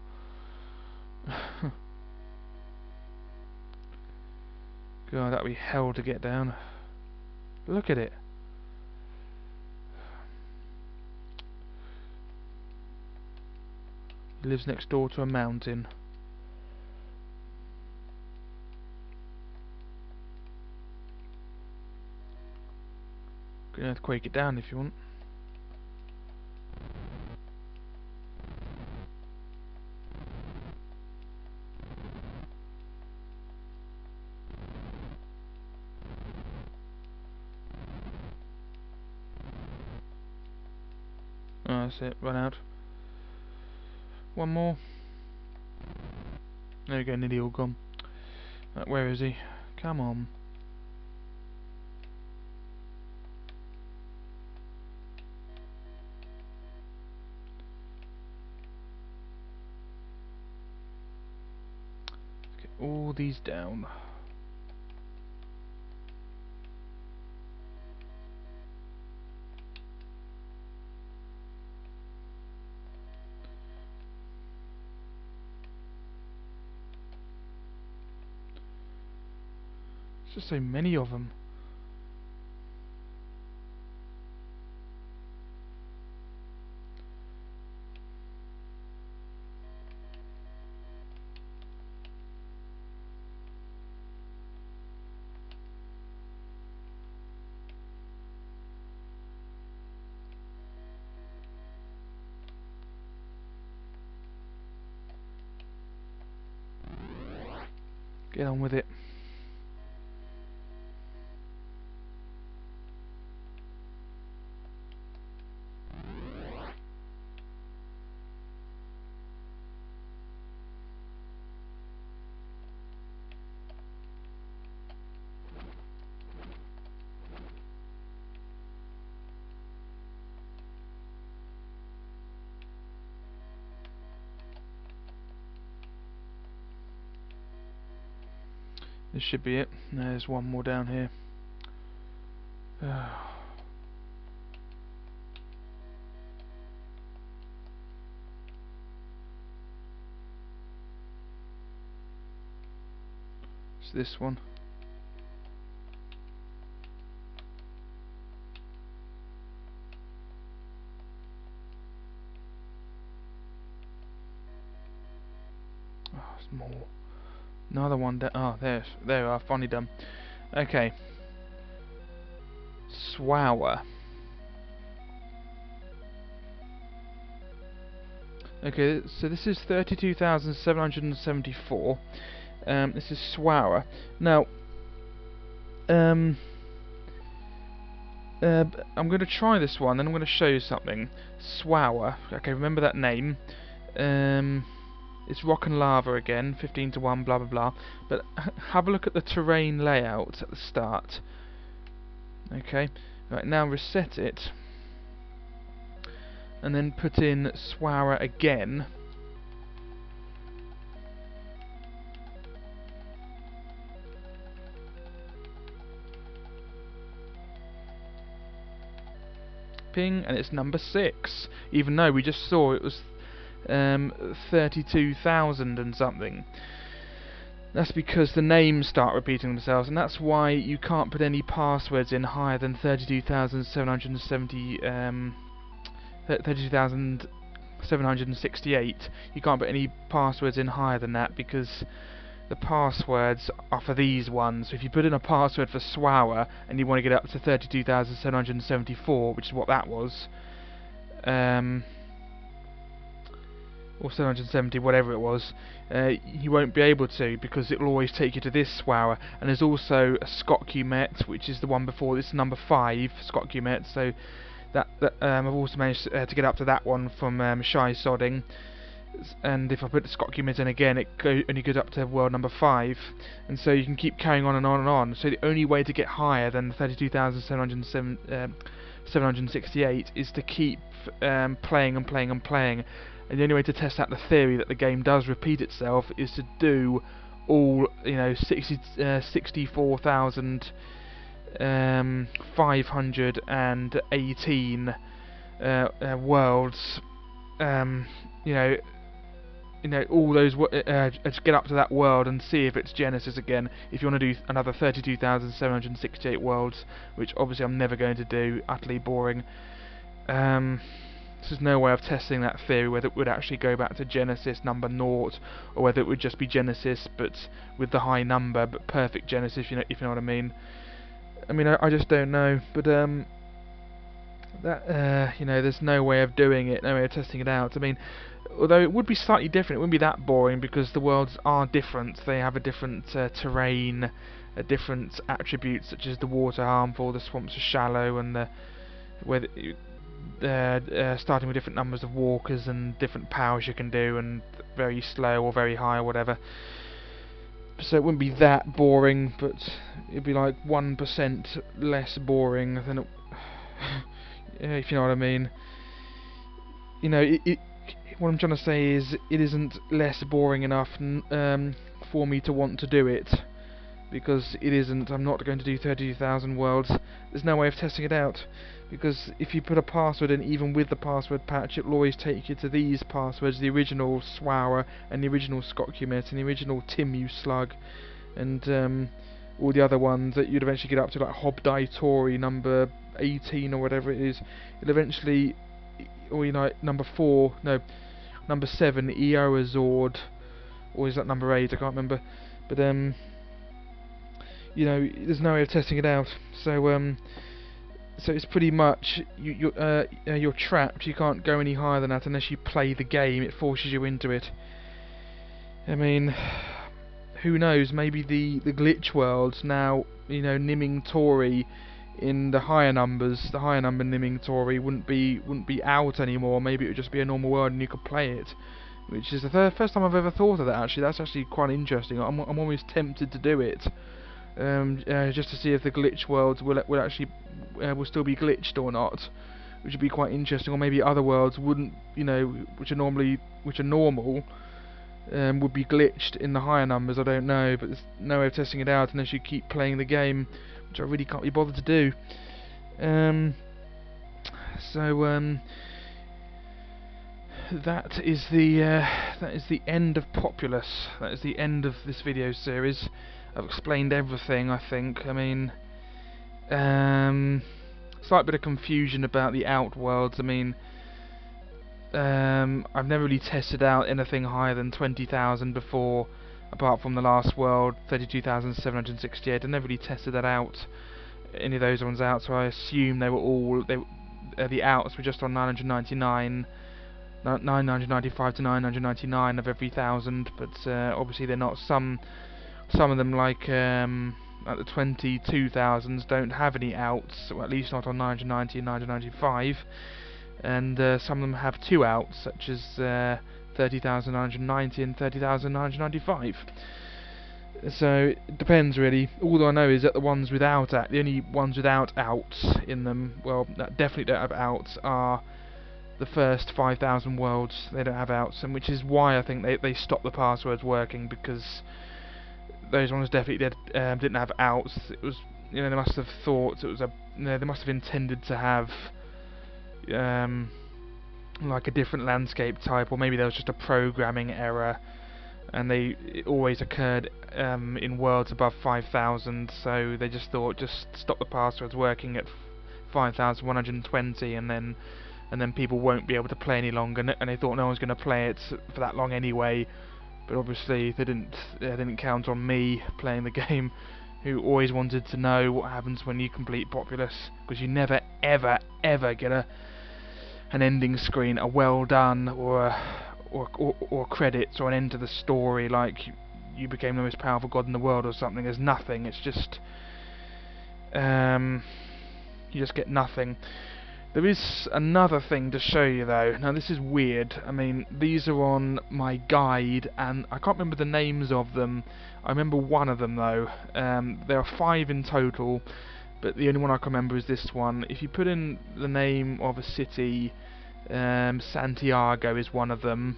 God, that'd be hell to get down. Look at it. He lives next door to a mountain. You can earthquake it down if you want. Oh, that's it. Run out. One more. There we go. Nearly all gone. Where is he? Come on. Let's get all these down. There's just so many of them. Get on with it. This should be it. There's one more down here. It's this one. Another one. Oh, there we are. Finally done. Okay. Swower. Okay, so this is 32,774. This is Swower. Now, I'm going to try this one, then I'm going to show you something. Swower. Okay, remember that name. It's rock and lava again, 15 to 1, blah blah blah. But have a look at the terrain layout at the start. Okay, right, now reset it. And then put in Swower again. Ping, and it's number 6, even though we just saw it was 32,000 and something. That's because the names start repeating themselves, and that's why you can't put any passwords in higher than 32,770. 32,768. You can't put any passwords in higher than that because the passwords are for these ones. So if you put in a password for Swower and you want to get up to 32,774, which is what that was, or 770, whatever it was, you won't be able to, because it will always take you to this Swower. And there's also a ScotQmet, which is the one before this, number 5 ScotQmet. So I've also managed to get up to that one from SHISODING, and if I put the ScotQmet in again, it only goes up to world number 5, and so you can keep carrying on and on and on. So the only way to get higher than 32,768 is to keep playing and playing and playing, and the only way to test out the theory that the game does repeat itself is to do all 64,000 518 worlds, all those to get up to that world and see if it's Genesis again. If you want to do another 32,768 worlds, which obviously I'm never going to do, utterly boring. There's no way of testing that theory, whether it would actually go back to Genesis number 0, or whether it would just be Genesis but with the high number, but perfect Genesis, if you know what I mean. I just don't know, but there's no way of doing it, no way of testing it out. Although it would be slightly different, it wouldn't be that boring because the worlds are different. They have a different terrain, different attributes, such as the water harmful, the swamps are shallow, and starting with different numbers of walkers and different powers you can do, and very slow or very high or whatever. So it wouldn't be that boring, but it'd be like 1% less boring than it, if you know what I mean. What I'm trying to say is it isn't less boring enough for me to want to do it, because it isn't. I'm not going to do 32,000 worlds. There's no way of testing it out, because if you put a password in, even with the password patch, it will always take you to these passwords: the original Swower, and the original ScotQmet, and the original Timu Slug, and all the other ones that you'd eventually get up to, like NIMINGTORY number 18 or whatever it is. It'll eventually, or number 4, no, number 7, Eoazord, or is that number 8? I can't remember. But there's no way of testing it out. So it's pretty much you're trapped. You can't go any higher than that unless you play the game. It forces you into it. Who knows? Maybe the glitch worlds now, NIMINGTORY in the higher numbers, the higher number NIMINGTORY wouldn't be out anymore. Maybe it would just be a normal world and you could play it, which is the first time I've ever thought of that. Actually, that's actually quite interesting. I'm always tempted to do it, just to see if the glitch worlds will actually will still be glitched or not, which would be quite interesting. Or maybe other worlds wouldn't, which are normal, would be glitched in the higher numbers. I don't know, but there's no way of testing it out unless you keep playing the game, which I really can't be bothered to do. That is the end of Populous. That is the end of this video series. I've explained everything, I think. Slight bit of confusion about the outworlds. I've never really tested out anything higher than 20,000 before. apart from the last world, 32,768. I never really tested that out, any of those ones out, so I assume they were all, the outs were just on 999, 995 to 999 of every 1,000, but obviously they're not. Some of them, like the 22,000s, don't have any outs, or at least not on 990 and 995, and some of them have 2 outs, such as 30,990 and 30,995. So it depends really. All I know is that the ones without the only ones without outs in them, well, that definitely don't have outs, are the first 5,000 worlds. They don't have outs, and which is why I think they stopped the passwords working, because those ones definitely didn't have outs. It was, they must have thought it was they must have intended to have like a different landscape type, or maybe there was just a programming error, and it always occurred in worlds above 5,000, so they just thought, just stop the passwords working at 5,120, and then people won't be able to play any longer, and they thought no one's going to play it for that long anyway. But obviously they didn't count on me playing the game, who always wanted to know what happens when you complete Populous, because you never ever get an ending screen, a well done, or credits, or an end to the story, like you became the most powerful god in the world or something. There's nothing. It's just you just get nothing. There is another thing to show you though. Now this is weird. I mean, these are on my guide, and I can't remember the names of them. I remember one of them though. There are 5 in total, but the only one I can remember is this one. If you put in the name of a city, Santiago is one of them.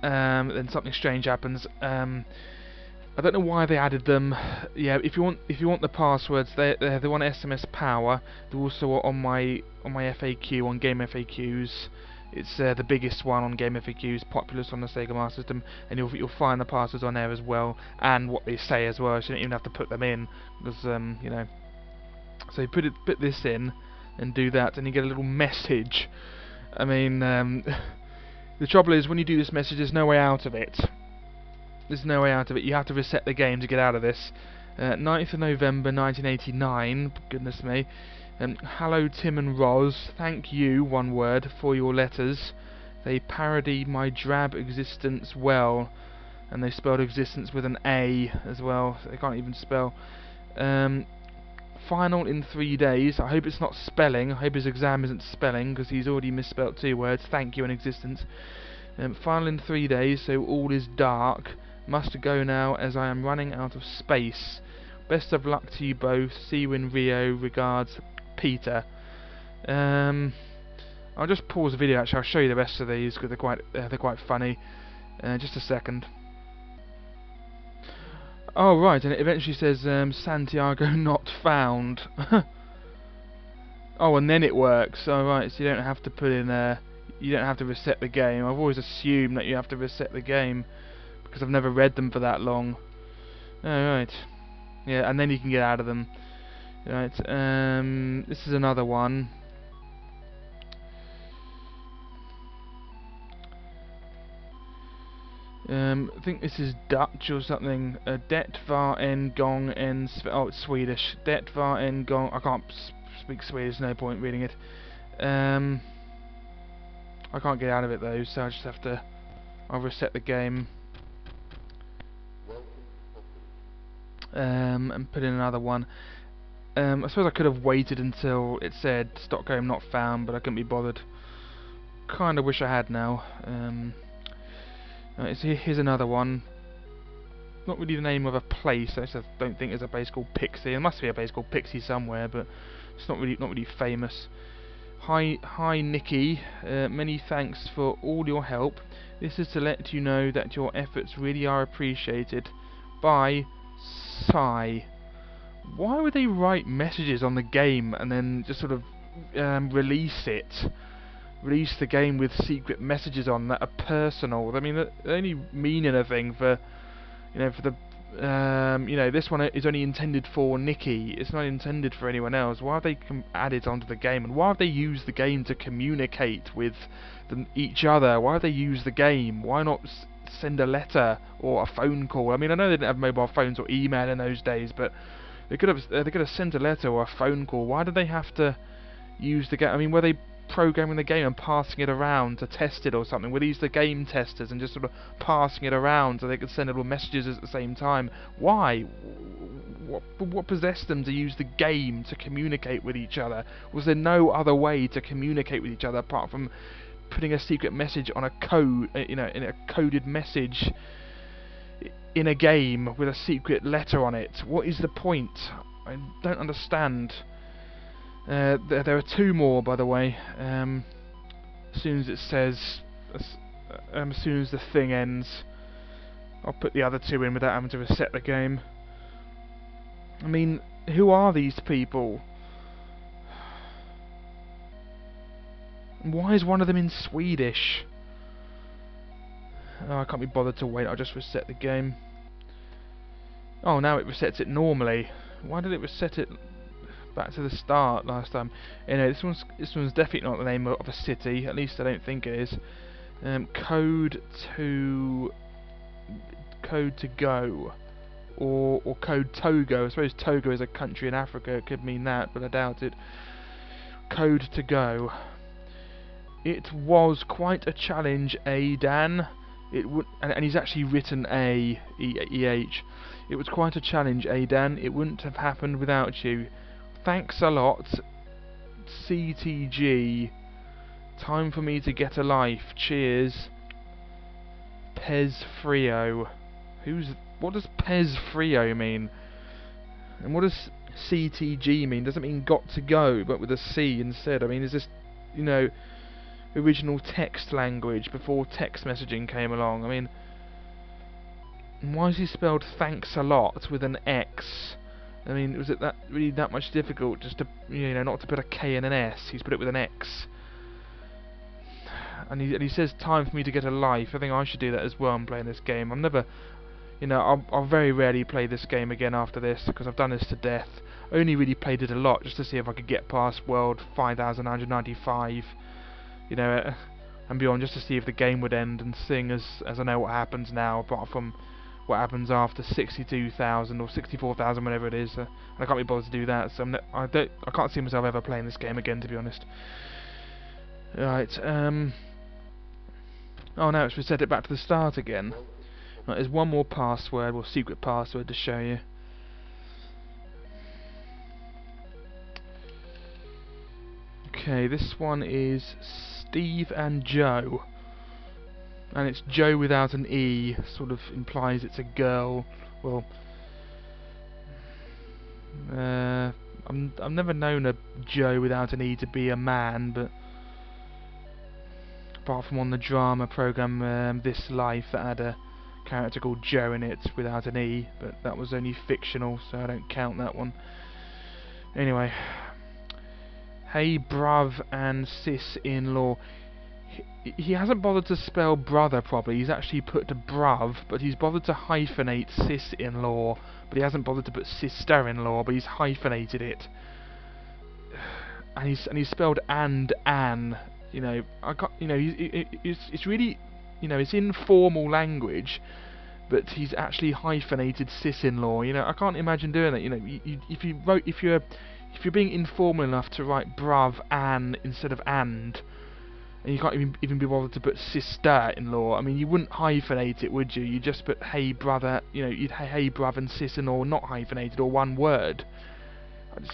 Then something strange happens. I don't know why they added them. Yeah, if you want the passwords, they're on SMS Power. They're also on my FAQ, on Game FAQs. It's the biggest one on Game FAQs, Populous on the Sega Master System, and you'll find the passwords on there as well, and what they say as well. So you don't even have to put them in, because So you put this in and do that, and you get a little message. I mean, the trouble is, when you do this message, there's no way out of it. There's no way out of it. You have to reset the game to get out of this. 9th of November 1989. Goodness me. Hello Tim and Roz. Thank you, one word, for your letters. They parody my drab existence well. And they spelled existence with an A as well. So they can't even spell. Final in 3 days. I hope it's not spelling. I hope his exam isn't spelling, because he's already misspelt 2 words. Thank you and existence. Final in 3 days, so all is dark. Must go now, as I am running out of space. Best of luck to you both. See you in Rio. Regards, Peter. I'll just pause the video. Actually, I'll show you the rest of these, because they're quite funny. Just a second. Oh right, and it eventually says Santiago not found. Oh, and then it works. Oh right, so you don't have to put in you don't have to reset the game. I've always assumed that you have to reset the game, because I've never read them for that long. Alright. Yeah, and then you can get out of them. Right, this is another one. I think this is Dutch or something. Det var en gång en oh, it's Swedish. Det var en gång. I can't speak Swedish. No point reading it. I can't get out of it though, so I just have to. I'll reset the game. And put in another one. I suppose I could have waited until it said Stockholm not found, but I couldn't be bothered. Kinda wish I had now. Right, so here's another one. Not really the name of a place. I don't think there's a place called Pixie. There must be a place called Pixie somewhere, but it's not really famous. Hi Nikki. Many thanks for all your help. This is to let you know that your efforts really are appreciated. Bye, Sigh. Why would they write messages on the game and then just sort of release it? Release the game with secret messages on that are personal. I mean, they only mean anything for, for the, this one is only intended for Nikki. It's not intended for anyone else. Why have they added onto the game, and why have they used the game to communicate with each other? Why have they used the game? Why not send a letter or a phone call. I mean, I know they didn't have mobile phones or email in those days, but they could have sent a letter or a phone call. Why did they have to use the game? I mean, were they programming the game and passing it around to test it or something? Were these the game testers and just sort of passing it around so they could send little messages at the same time? Why? What possessed them to use the game to communicate with each other? Was there no other way to communicate with each other apart from putting a secret message on a code, in a coded message in a game with a secret letter on it? What is the point? I don't understand. There are two more, by the way. As soon as it says, as soon as the thing ends, I'll put the other two in without having to reset the game. I mean, who are these people? Why is one of them in Swedish? Oh, I can't be bothered to wait. I'll just reset the game. Oh, now it resets it normally. Why did it reset it back to the start last time? Anyway, this one's definitely not the name of a city. At least I don't think it is. Code to go, or code Togo. I suppose Togo is a country in Africa. It could mean that, but I doubt it. Code to go. It was quite a challenge, Dan. It would, and he's actually written A-E-H. It was quite a challenge, Dan. It wouldn't have happened without you. Thanks a lot, CTG. Time for me to get a life. Cheers. Pez Frio. What does Pez Frio mean? And what does CTG mean? Does it mean got to go, but with a C instead? I mean, is this, original text language before text messaging came along? I mean, why is he spelled thanks a lot with an X? I mean, was it really that much difficult just to, not to put a K and an S? He's put it with an X. And he says time for me to get a life. I think I should do that as well. I'm playing this game. I'm never, I'll very rarely play this game again after this, because I've done this to death. I only really played it a lot just to see if I could get past World 5995. And beyond, just to see if the game would end, and seeing as I know what happens now, apart from what happens after 62,000 or 64,000, whatever it is, and I can't be bothered to do that. So I can't see myself ever playing this game again, to be honest. Right. Oh, now it's reset it back to the start again. Right, there's one more password, or secret password, to show you. Okay, this one is Steve and Joe, and it's Joe without an E. Sort of implies it's a girl. Well, I've never known a Joe without an E to be a man, but apart from on the drama program This Life, that had a character called Joe in it without an E, but that was only fictional, so I don't count that one. Anyway. Hey bruv and sis-in-law. He hasn't bothered to spell brother properly. He's actually put bruv, but he's bothered to hyphenate sis-in-law, but he hasn't bothered to put sister-in-law, but he's hyphenated it. And he's spelled and an. I can't. It's really, it's informal language, but he's actually hyphenated sis-in-law. I can't imagine doing that. If you're being informal enough to write bruv an instead of and you can't even be bothered to put sister-in-law, I mean, you wouldn't hyphenate it, would you? You'd just put hey brother, you'd hey bruv and sis-in-law, not hyphenated, or one word. It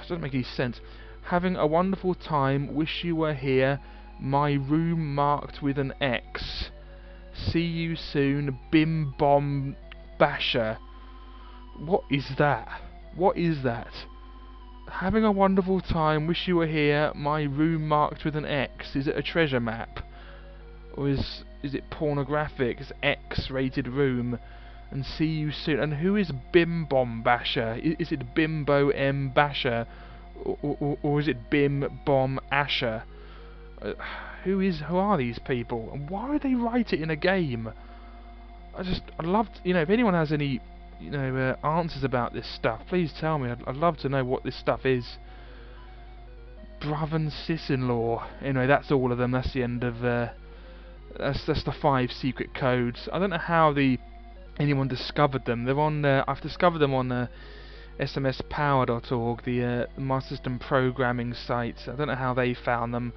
doesn't make any sense. Having a wonderful time, wish you were here, my room marked with an X. See you soon, bim bom basher. What is that? What is that? Having a wonderful time, wish you were here, my room marked with an X. Is it a treasure map? Or is it pornographic? It's X-rated room. And see you soon. And who is Bim Bom Basher? Is it Bimbo M Basher? Or is it Bim Bom Asher? Who are these people? And why would they write it in a game? I'd love to, if anyone has any answers about this stuff, please tell me. I'd love to know what this stuff is. Bruv and sis-in-law. Anyway, that's all of them. That's the end of That's the 5 secret codes. I don't know how anyone discovered them. They're on. I've discovered them on smspower.org, the Master System programming site. I don't know how they found them.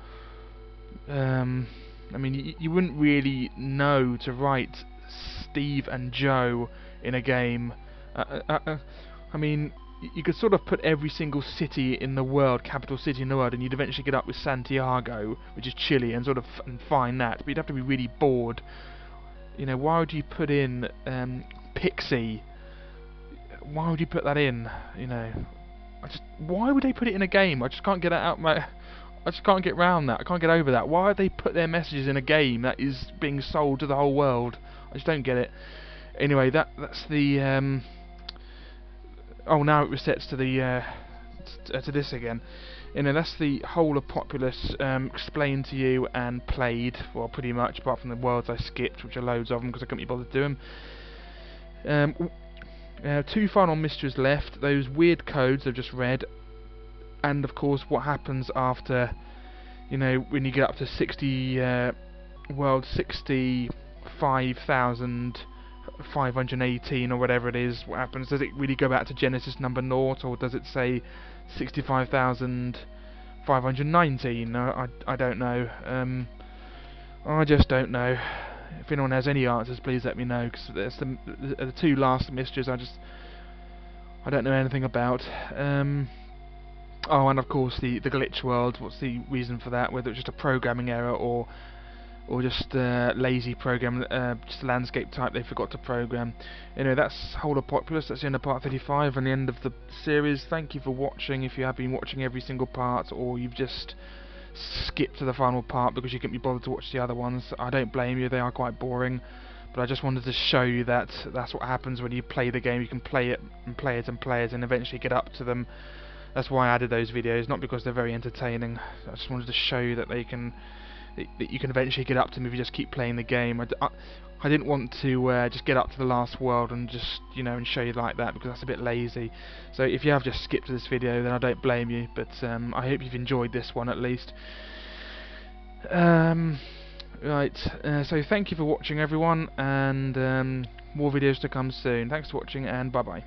I mean, you wouldn't really know to write Steve and Joe in a game. I mean, you could sort of put every single city in the world, capital city in the world, and you'd eventually get up with Santiago, which is Chile, and sort of find that. But you'd have to be really bored. You know, why would you put in Pixie? Why would you put that in? You know, why would they put it in a game? I just can't get it out I just can't get round that. I can't get over that. Why would they put their messages in a game that is being sold to the whole world? I just don't get it. Anyway, that's the oh, now it resets to the to this again. You know, that's the whole of Populous explained to you and played. Well, pretty much, apart from the worlds I skipped, which are loads of them because I couldn't be bothered to do them. 2 final mysteries left. Those weird codes I've just read, and of course what happens after, you know, when you get up to 65,518 or whatever it is. What happens? Does it really go back to Genesis number 0, or does it say 65,519? I don't know. I just don't know. If anyone has any answers, please let me know, because there's the 2 last mysteries I don't know anything about. Oh, and of course the glitch world. What's the reason for that? Whether it's just a programming error or just lazy program, just a landscape type they forgot to program. You know, that's whole of Populous. That's the end of part 35 and the end of the series. Thank you for watching. If you have been watching every single part, or you've just skipped to the final part because you couldn't be bothered to watch the other ones, I don't blame you. They are quite boring. But I just wanted to show you that that's what happens when you play the game. You can play it and play it and play it and eventually get up to them. That's why I added those videos, not because they're very entertaining. I just wanted to show you that that you can eventually get up to them if you just keep playing the game. I didn't want to just get up to the last world and just, you know, and show you like that, because that's a bit lazy. So if you have just skipped this video, then I don't blame you. But I hope you've enjoyed this one at least. Right. So thank you for watching, everyone, and more videos to come soon. Thanks for watching, and bye bye.